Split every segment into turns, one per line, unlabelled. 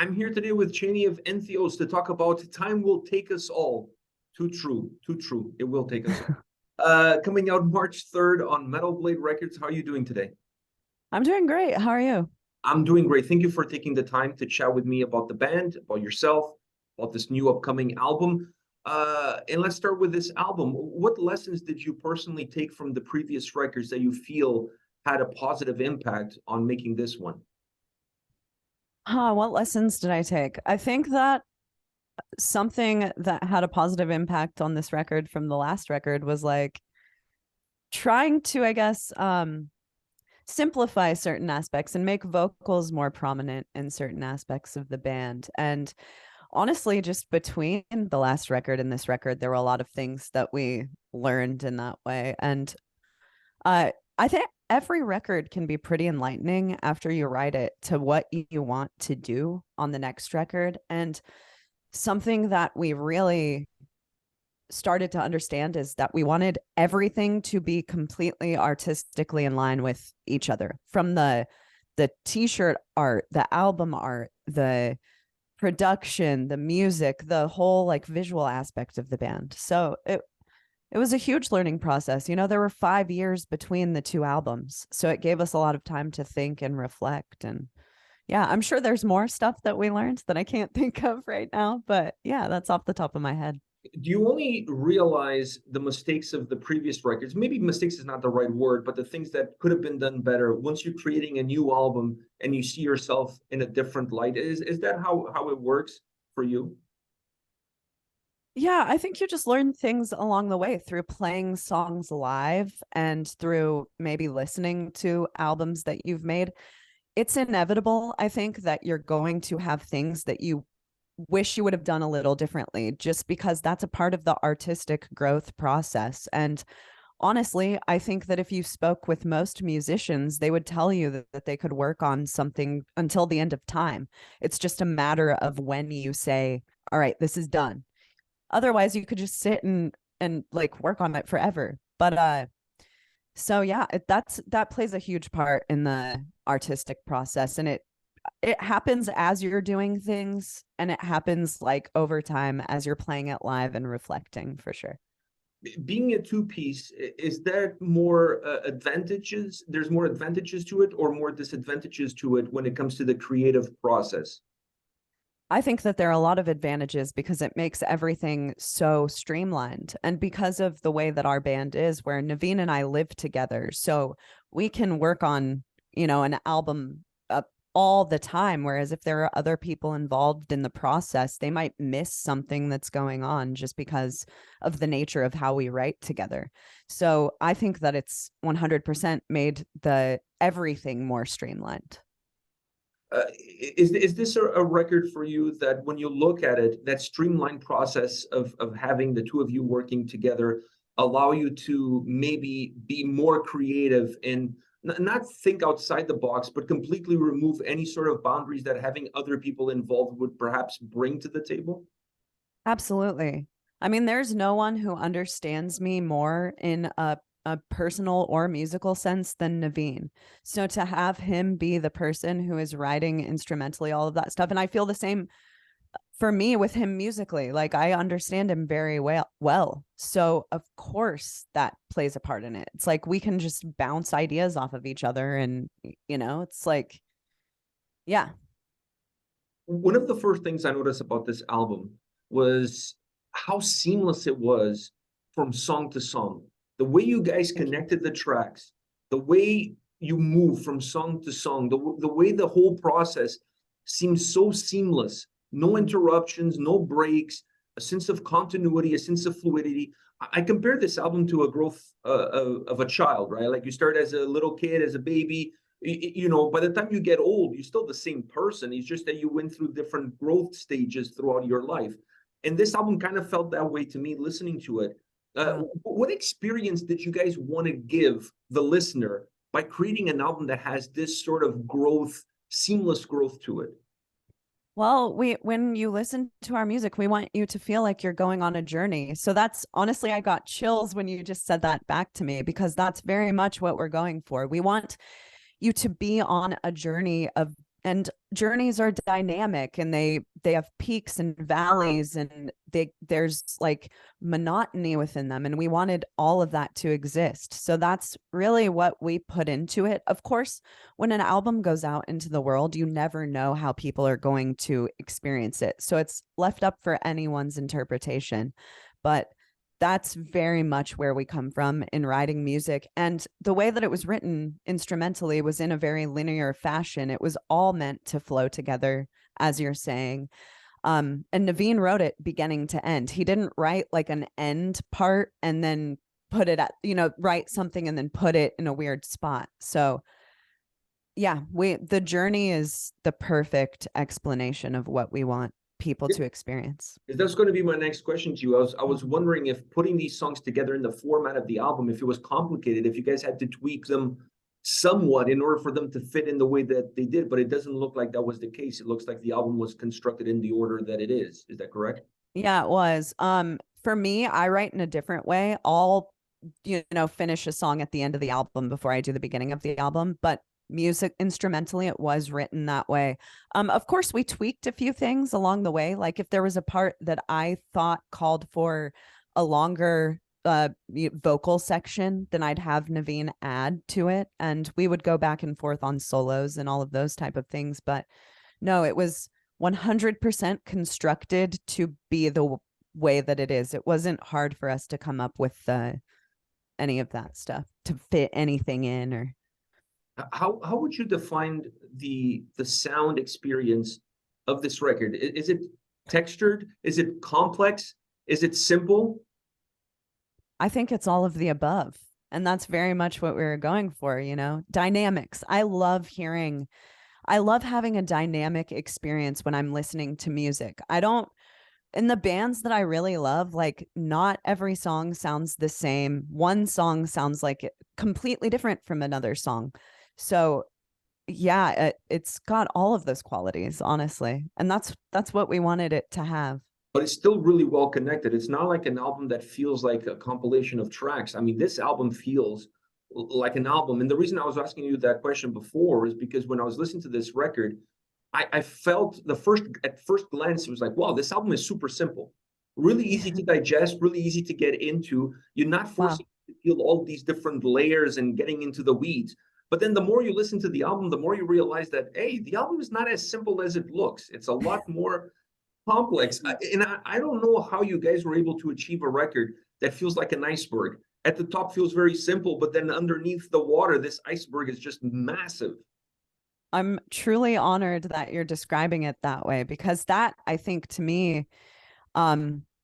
I'm here today with Chaney of Entheos to talk about Time Will Take Us All. Too true, too true. It will take us all. Coming out March 3rd on Metal Blade Records. How are you doing today?
I'm doing great. How are you?
I'm doing great. Thank you for taking the time to chat with me about the band, about yourself, about this new upcoming album. And let's start with this album. What lessons did you personally take from the previous records that you feel had a positive impact on making this one?
What lessons did I take? I think that something that had a positive impact on this record from the last record was like trying to, I guess, simplify certain aspects and make vocals more prominent in certain aspects of the band. And honestly, just between the last record and this record, there were a lot of things that we learned in that way. And I think every record can be pretty enlightening after you write it to what you want to do on the next record. And something that we really started to understand is that we wanted everything to be completely artistically in line with each other, from the t-shirt art, the album art, the production, the music, the whole like visual aspect of the band. So it was a huge learning process. You know, there were 5 years between the two albums, so it gave us a lot of time to think and reflect. And yeah, I'm sure there's more stuff that we learned that I can't think of right now, but yeah, that's off the top of my head.
Do you only realize the mistakes of the previous records? Maybe mistakes is not the right word, but the things that could have been done better once you're creating a new album and you see yourself in a different light? Is that how it works for you?
Yeah, I think you just learn things along the way through playing songs live and through maybe listening to albums that you've made. It's inevitable, I think, that you're going to have things that you wish you would have done a little differently, just because that's a part of the artistic growth process. And honestly, I think that if you spoke with most musicians, they would tell you that they could work on something until the end of time. It's just a matter of when you say, all right, this is done. Otherwise, you could just sit and like work on it forever. But so yeah, that plays a huge part in the artistic process, and it happens as you're doing things, and it happens like over time as you're playing it live and reflecting, for sure.
Being a two-piece, is there more advantages? There's more advantages to it or more disadvantages to it when it comes to the creative process?
I think that there are a lot of advantages because it makes everything so streamlined. And because of the way that our band is, where Naveen and I live together, so we can work on, an album all the time. Whereas if there are other people involved in the process, they might miss something that's going on just because of the nature of how we write together. So I think that it's 100% made the everything more streamlined.
Is this a record for you that when you look at it, that streamlined process of having the two of you working together allow you to maybe be more creative and not think outside the box, but completely remove any sort of boundaries that having other people involved would perhaps bring to the table?
Absolutely. I mean, there's no one who understands me more in a personal or musical sense than Naveen. So to have him be the person who is writing instrumentally all of that stuff, and I feel the same for me with him musically. Like I understand him very well. So of course that plays a part in it. It's like we can just bounce ideas off of each other, and it's like, yeah.
One of the first things I noticed about this album was how seamless it was from song to song. The way you guys connected the tracks, the way you move from song to song, the way the whole process seems so seamless. No interruptions, no breaks, a sense of continuity, a sense of fluidity. I compare this album to a growth of a child, right? Like you start as a little kid, as a baby, by the time you get old, you're still the same person. It's just that you went through different growth stages throughout your life. And this album kind of felt that way to me listening to it. What experience did you guys want to give the listener by creating an album that has this sort of growth, seamless growth to it?
Well, when you listen to our music, we want you to feel like you're going on a journey. So that's honestly, I got chills when you just said that back to me, because that's very much what we're going for. We want you to be on a journey of and journeys are dynamic, and they have peaks and valleys, and there's like monotony within them, and we wanted all of that to exist. So that's really what we put into it. Of course, when an album goes out into the world, you never know how people are going to experience it, so it's left up for anyone's interpretation. But that's very much where we come from in writing music. And the way that it was written instrumentally was in a very linear fashion. It was all meant to flow together, as you're saying. And Naveen wrote it beginning to end. He didn't write like an end part and then put it at, write something and then put it in a weird spot. So yeah, the journey is the perfect explanation of what we want people to experience.
That's going to be my next question to you. I was wondering if putting these songs together in the format of the album, if it was complicated, if you guys had to tweak them somewhat in order for them to fit in the way that they did, but it doesn't look like that was the case. It looks like the album was constructed in the order that it is. Is that correct?
Yeah, it was. For me, I write in a different way. I'll, finish a song at the end of the album before I do the beginning of the album, but music instrumentally, it was written that way. Of course, we tweaked a few things along the way. Like if there was a part that I thought called for a longer vocal section, then I'd have Naveen add to it, and we would go back and forth on solos and all of those type of things. But no, it was 100% constructed to be the way that it is. It wasn't hard for us to come up with any of that stuff to fit anything in. Or
how would you define the sound experience of this record? Is it textured? Is it complex? Is it simple?
I think it's all of the above. And that's very much what we were going for, dynamics. I love having a dynamic experience when I'm listening to music. In the bands that I really love, like not every song sounds the same. One song sounds like completely different from another song. So yeah, it's got all of those qualities, honestly. And that's what we wanted it to have.
But it's still really well connected. It's not like an album that feels like a compilation of tracks. I mean, this album feels like an album. And the reason I was asking you that question before is because when I was listening to this record, I felt at first glance, it was like, wow, this album is super simple, really easy to digest, really easy to get into. You're not forcing to feel all these different layers and getting into the weeds. But then the more you listen to the album, the more you realize that, hey, the album is not as simple as it looks. It's a lot more complex. And I don't know how you guys were able to achieve a record that feels like an iceberg. At the top feels very simple, but then underneath the water, this iceberg is just massive.
I'm truly honored that you're describing it that way, because that, I think, to me,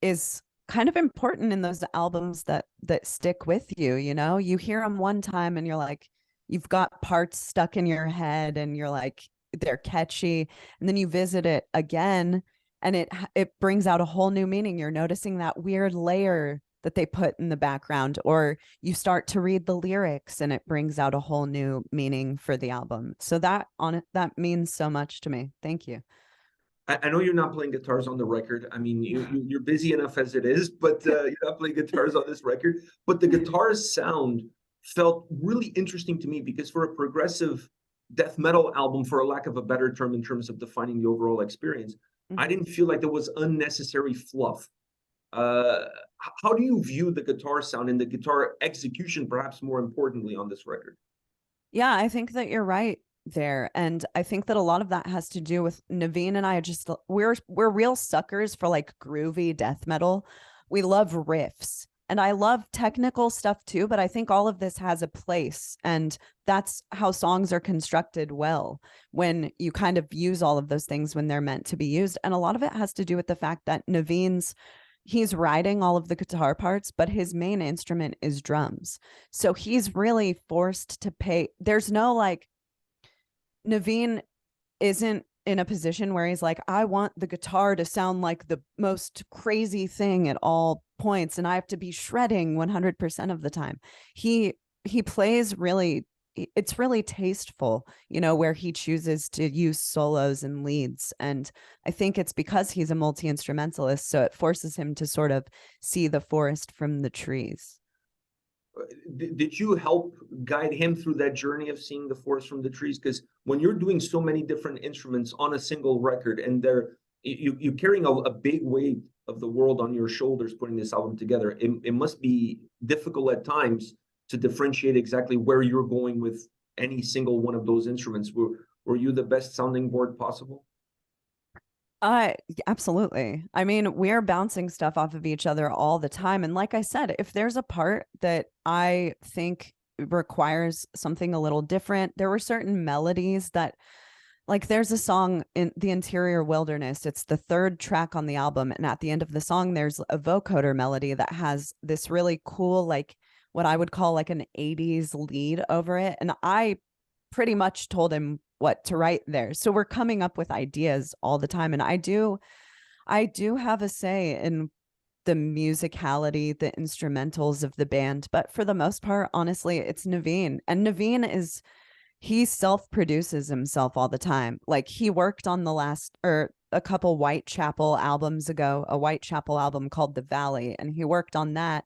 is kind of important in those albums that stick with you. You hear them one time and you're like, you've got parts stuck in your head and you're like, they're catchy, and then you visit it again and it brings out a whole new meaning. You're noticing that weird layer that they put in the background, or you start to read the lyrics and it brings out a whole new meaning for the album. So that means so much to me. Thank you.
I know you're not playing guitars on the record. I mean, you're busy enough as it is, but you're not playing guitars on this record. But the guitar's sound felt really interesting to me, because for a progressive death metal album, for a lack of a better term in terms of defining the overall experience, I didn't feel like there was unnecessary fluff. How do you view the guitar sound and the guitar execution, perhaps more importantly, on this record?
Yeah, I think that you're right there. And I think that a lot of that has to do with Naveen and I. We're real suckers for like groovy death metal. We love riffs, and I love technical stuff too, but I think all of this has a place, and that's how songs are constructed well, when you kind of use all of those things when they're meant to be used. And a lot of it has to do with the fact that he's writing all of the guitar parts, but his main instrument is drums. So he's really forced to pay. There's no Naveen isn't in a position where he's like, I want the guitar to sound like the most crazy thing at all points, and I have to be shredding 100% of the time. He plays really, it's really tasteful, where he chooses to use solos and leads. And I think it's because he's a multi-instrumentalist, so it forces him to sort of see the forest from the trees.
did you help guide him through that journey of seeing the forest from the trees? Because when you're doing so many different instruments on a single record, and you're carrying a big weight of the world on your shoulders putting this album together, it must be difficult at times to differentiate exactly where you're going with any single one of those instruments. Were you the best sounding board possible?
Absolutely. I mean, we're bouncing stuff off of each other all the time. And like I said, if there's a part that I think requires something a little different, there were certain melodies that, like, there's a song in The Interior Wilderness. It's the third track on the album. And at the end of the song, there's a vocoder melody that has this really cool, like what I would call like an 80s lead over it. And I pretty much told him what to write there. So we're coming up with ideas all the time. And I do have a say in the musicality, the instrumentals of the band. But for the most part, honestly, it's Naveen. And Naveen he self-produces himself all the time. Like, he worked on a couple Whitechapel albums ago, a Whitechapel album called The Valley, and he worked on that.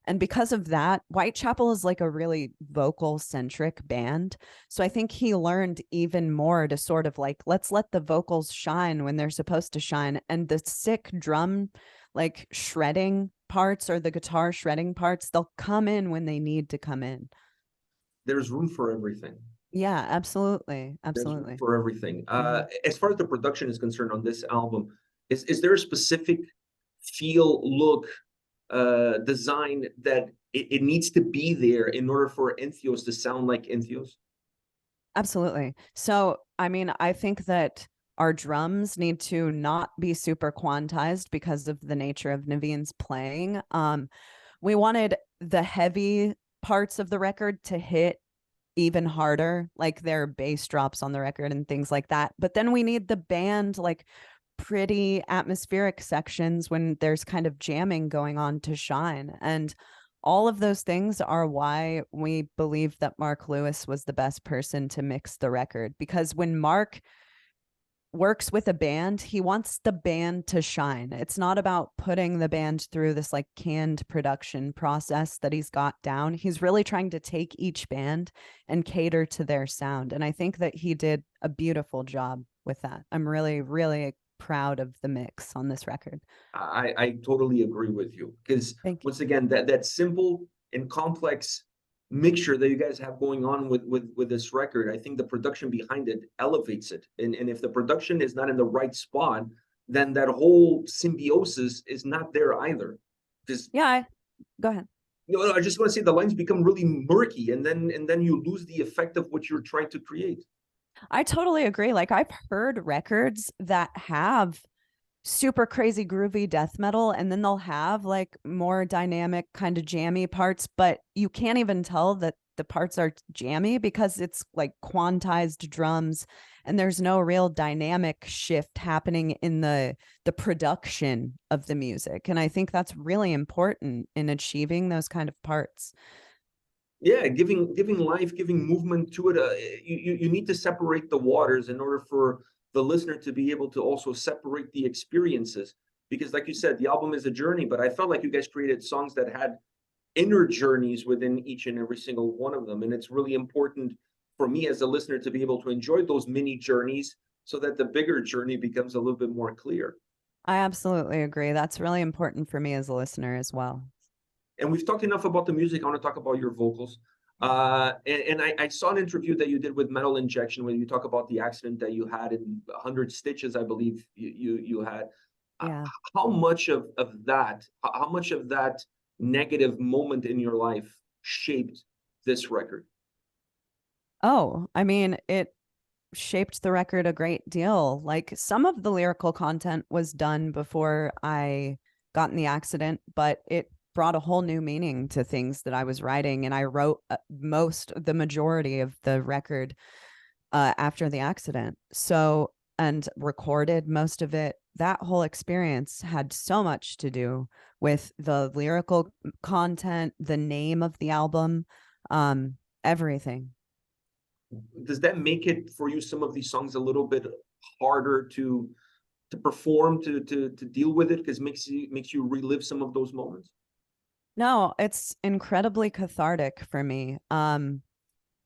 And because of that, Whitechapel is like a really vocal centric band. So I think he learned even more to sort of like, let's let the vocals shine when they're supposed to shine. And the sick drum, like shredding parts, or the guitar shredding parts, they'll come in when they need to come in.
There's room for everything.
Yeah, absolutely.
There's room
Absolutely.
for everything. As far as the production is concerned on this album, is there a specific feel, look, design that it needs to be there in order for Entheos to sound like Entheos?
Absolutely. So, I mean, I think that our drums need to not be super quantized because of the nature of Naveen's playing. We wanted the heavy parts of the record to hit even harder, like their bass drops on the record and things like that. But then we need the band, like pretty atmospheric sections when there's kind of jamming going on, to shine. And all of those things are why we believe that Mark Lewis was the best person to mix the record. Because when Mark works with a band, he wants the band to shine. It's not about putting the band through this like canned production process that he's got down. He's really trying to take each band and cater to their sound. And I think that he did a beautiful job with that. I'm really, really proud of the mix on this record.
I totally agree with you, because once again, that simple and complex mixture that you guys have going on with this record, I think the production behind it elevates it. And if the production is not in the right spot, then that whole symbiosis is not there either. Because
go ahead.
I just want to say the lines become really murky, and then you lose the effect of what you're trying to create.
I totally agree. Like, I've heard records that have super crazy groovy death metal, and then they'll have like more dynamic kind of jammy parts, but you can't even tell that the parts are jammy because it's like quantized drums and there's no real dynamic shift happening in the production of the music. And I think that's really important in achieving those kind of parts.
Yeah, giving life, giving movement to it. You need to separate the waters in order for the listener to be able to also separate the experiences. Because like you said, the album is a journey, but I felt like you guys created songs that had inner journeys within each and every single one of them. And it's really important for me as a listener to be able to enjoy those mini journeys so that the bigger journey becomes a little bit more clear.
I absolutely agree. That's really important for me as a listener as well.
And we've talked enough about the music. I want to talk about your vocals. And I saw an interview that you did with Metal Injection where you talk about the accident that you had in 100 Stitches, I believe you had.
Yeah.
How much of that negative moment in your life shaped this record?
Oh, I mean, it shaped the record a great deal. Like, some of the lyrical content was done before I got in the accident, but it brought a whole new meaning to things that I was writing. And I wrote the majority of the record after the accident. So, and recorded most of it. That whole experience had so much to do with the lyrical content, the name of the album, everything.
Does that make it for you, some of these songs, a little bit harder to perform, to deal with it, because makes you relive some of those moments?
No, it's incredibly cathartic for me.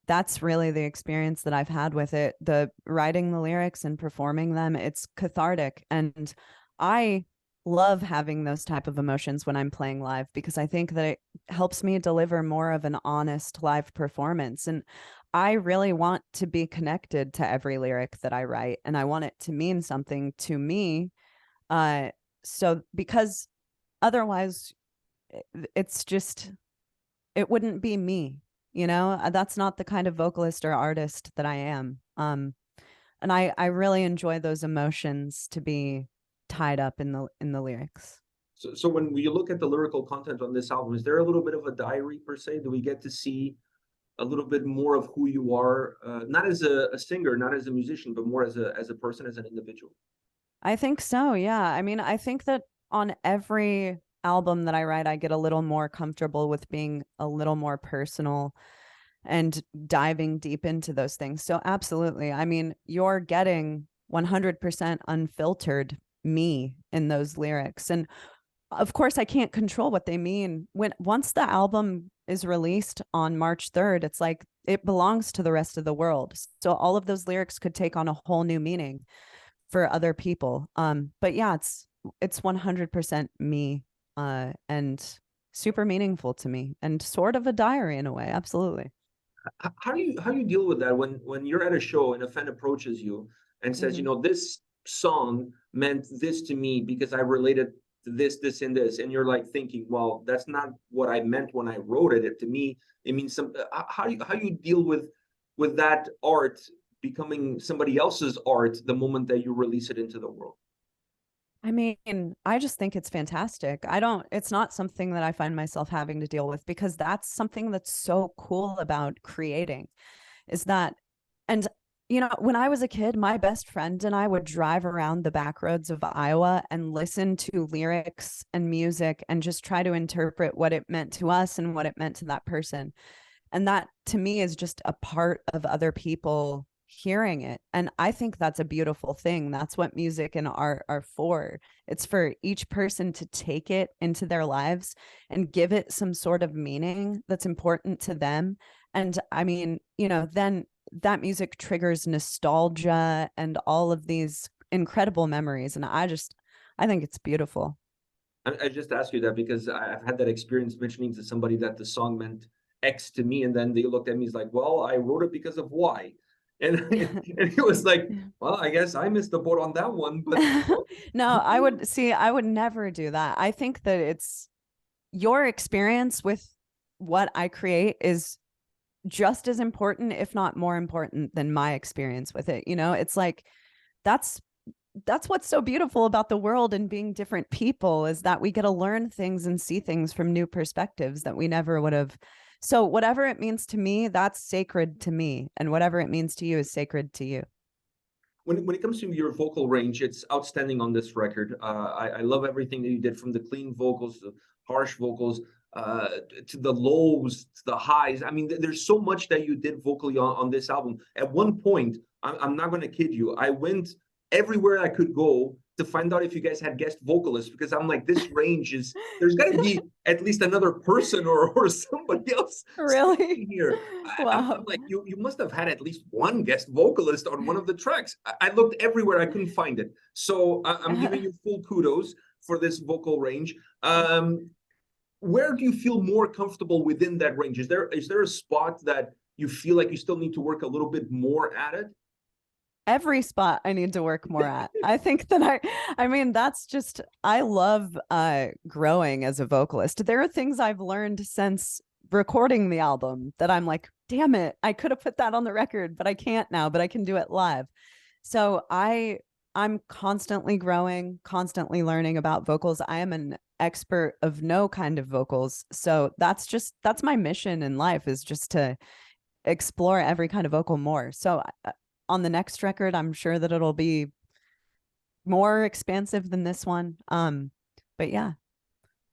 That's really the experience that I've had with it. The writing the lyrics and performing them, it's cathartic. And I love having those type of emotions when I'm playing live because I think that it helps me deliver more of an honest live performance. And I really want to be connected to every lyric that I write, and I want it to mean something to me. Uh, so because otherwise it's just, it wouldn't be me, you know. That's not the kind of vocalist or artist that I am. And I really enjoy those emotions to be tied up in the lyrics.
So when you look at the lyrical content on this album, is there a little bit of a diary per se? Do we get to see a little bit more of who you are, not as a singer, not as a musician, but more as a person, as an individual?
I think so, yeah. I mean, I think that on every album that I write, I get a little more comfortable with being a little more personal and diving deep into those things. So absolutely. I mean, you're getting 100% unfiltered me in those lyrics. And of course I can't control what they mean. When once the album is released on March 3rd, it's like it belongs to the rest of the world. So all of those lyrics could take on a whole new meaning for other people. But yeah, it's 100% me, and super meaningful to me and sort of a diary in a way. Absolutely.
How do you deal with that when you're at a show and a fan approaches you and says,
Mhm.
this song meant this to me because I related to this, and this, and you're like thinking, well, that's not what I meant when I wrote it. To me, it means some. How you deal with that art becoming somebody else's art the moment that you release it into the world?
I mean, I just think it's fantastic. It's not something that I find myself having to deal with because that's something that's so cool about creating is that, and you know, when I was a kid, my best friend and I would drive around the back roads of Iowa and listen to lyrics and music and just try to interpret what it meant to us and what it meant to that person. And that to me is just a part of other people hearing it. And I think that's a beautiful thing. That's what music and art are for. It's for each person to take it into their lives and give it some sort of meaning that's important to them. And I mean, you know, then that music triggers nostalgia and all of these incredible memories. And I think it's beautiful.
I just asked you that because I've had that experience mentioning to somebody that the song meant X to me, and then they looked at me, he's like, well, I wrote it because of Y. And and he was like, well, I guess I missed the boat on that one, but
No, I would never do that. I think that it's your experience with what I create is just as important, if not more important than my experience with it. You know, it's like that's that's what's so beautiful about the world and being different people is that we get to learn things and see things from new perspectives that we never would have. So whatever it means to me, that's sacred to me, and whatever it means to you is sacred to you.
when it comes to your vocal range, it's outstanding on this record. I love everything that you did, from the clean vocals, the harsh vocals, to the lows, to the highs. I mean, there's so much that you did vocally on this album. At one point, I'm not going to kid you, I went everywhere I could go to find out if you guys had guest vocalists, because I'm like, this range is, there's got to be at least another person or somebody else
Really?
here. I'm
Wow.
like, you must have had at least one guest vocalist on one of the tracks. I looked everywhere, I couldn't find it. So I'm giving you full kudos for this vocal range. Where do you feel more comfortable within that range? Is there a spot that you feel like you still need to work a little bit more at it?
Every spot I need to work more at. I think that I mean that's just I love growing as a vocalist. There are things I've learned since recording the album that I'm like, damn it, I could have put that on the record, but I can't now, but I can do it live. So I'm constantly growing, constantly learning about vocals. I am an expert of no kind of vocals. So that's my mission in life, is just to explore every kind of vocal more. So on the next record, I'm sure that it'll be more expansive than this one. But yeah.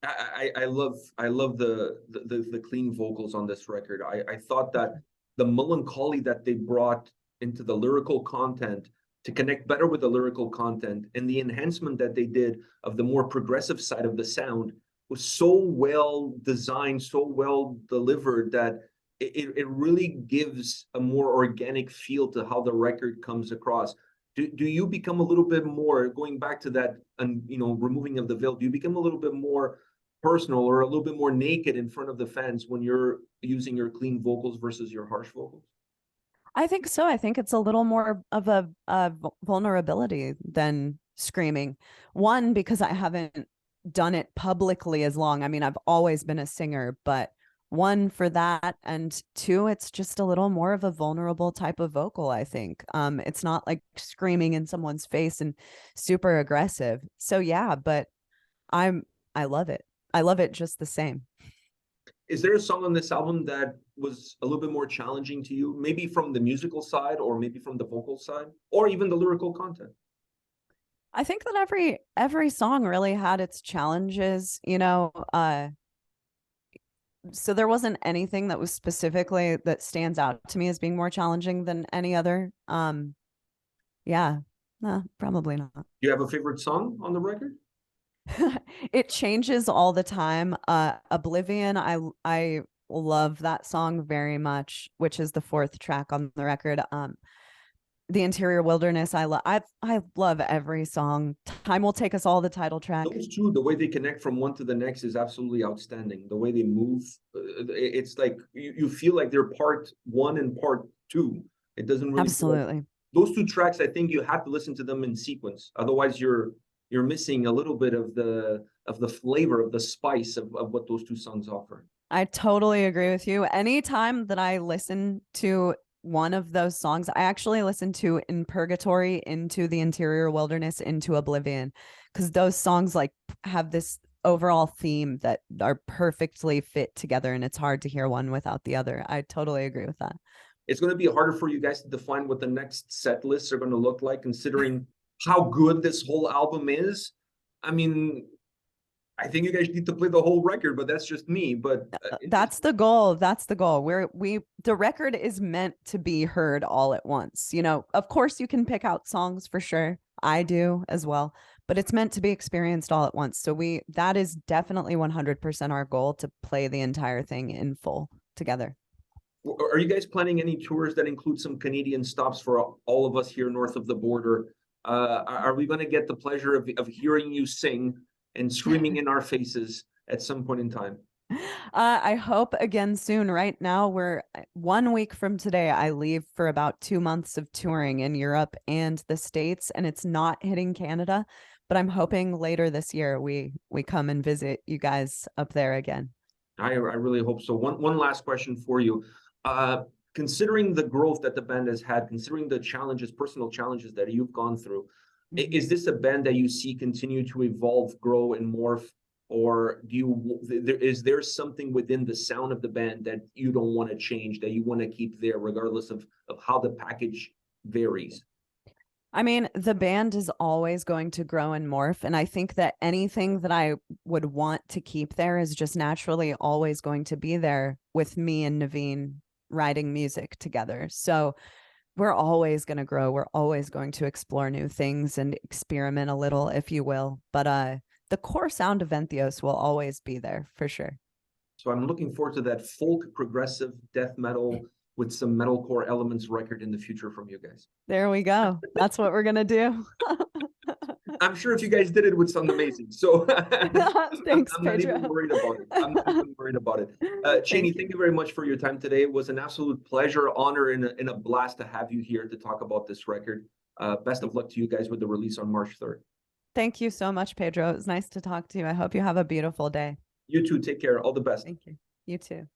I love the clean vocals on this record. I thought that the melancholy that they brought into the lyrical content to connect better with the lyrical content, and the enhancement that they did of the more progressive side of the sound, was so well designed, so well delivered that it really gives a more organic feel to how the record comes across. Do you become a little bit more, going back to that, and removing of the veil, do you become a little bit more personal or a little bit more naked in front of the fans when you're using your clean vocals versus your harsh vocals?
I think so. I think it's a little more of a vulnerability than screaming. One, because I haven't done it publicly as long. I mean, I've always been a singer, but one, for that, and two, it's just a little more of a vulnerable type of vocal, I think. It's not like screaming in someone's face and super aggressive. So yeah, but I love it. I love it just the same.
Is there a song on this album that was a little bit more challenging to you, maybe from the musical side or maybe from the vocal side or even the lyrical content?
I think that every song really had its challenges, so there wasn't anything that was specifically that stands out to me as being more challenging than any other. Yeah, no, probably not.
Do you have a favorite song on the record?
It changes all the time. Oblivion, I love that song very much, which is the fourth track on the record. The Interior Wilderness, I love every song. Time Will Take Us All, the title track.
Those two, the way they connect from one to the next is absolutely outstanding. The way they move, it's like you feel like they're part one and part two. It doesn't really
Absolutely.
Those two tracks, I think you have to listen to them in sequence. Otherwise, you're missing a little bit of the flavor, of the spice of what those two songs offer.
I totally agree with you. Anytime that I listen to one of those songs, I actually listen to In Purgatory, Into the Interior Wilderness, Into Oblivion, because those songs like have this overall theme that are perfectly fit together, and it's hard to hear one without the other. I totally agree with that.
It's going to be harder for you guys to define what the next set lists are going to look like, considering how good this whole album is. I mean, I think you guys need to play the whole record, but that's just me. But
that's the goal. That's the goal. The record is meant to be heard all at once. Of course you can pick out songs for sure. I do as well, but it's meant to be experienced all at once. So that is definitely 100% our goal, to play the entire thing in full together.
Are you guys planning any tours that include some Canadian stops for all of us here north of the border? Are we going to get the pleasure of hearing you sing and screaming in our faces at some point in time?
I hope again soon. Right now, we're 1 week from today. I leave for about 2 months of touring in Europe and the States, and it's not hitting Canada, but I'm hoping later this year we come and visit you guys up there again.
I really hope so. One last question for you. Considering the growth that the band has had, considering the challenges, personal challenges that you've gone through, is this a band that you see continue to evolve, grow, and morph, or is there something within the sound of the band that you don't want to change, that you want to keep there, regardless of how the package varies?
I mean, the band is always going to grow and morph, and I think that anything that I would want to keep there is just naturally always going to be there with me and Naveen writing music together. So we're always going to grow. We're always going to explore new things and experiment a little, if you will. But the core sound of Entheos will always be there for sure.
So I'm looking forward to that folk progressive death metal with some metalcore elements record in the future from you guys.
There we go. That's what we're going to do.
I'm sure if you guys did it, it would sound amazing. So
Thanks,
I'm not even worried about it. I'm not even worried about it. Chaney, thank you very much for your time today. It was an absolute pleasure, honor, and a blast to have you here to talk about this record. Best of luck to you guys with the release on March 3rd.
Thank you so much, Pedro. It was nice to talk to you. I hope you have a beautiful day.
You too. Take care. All the best.
Thank you. You too.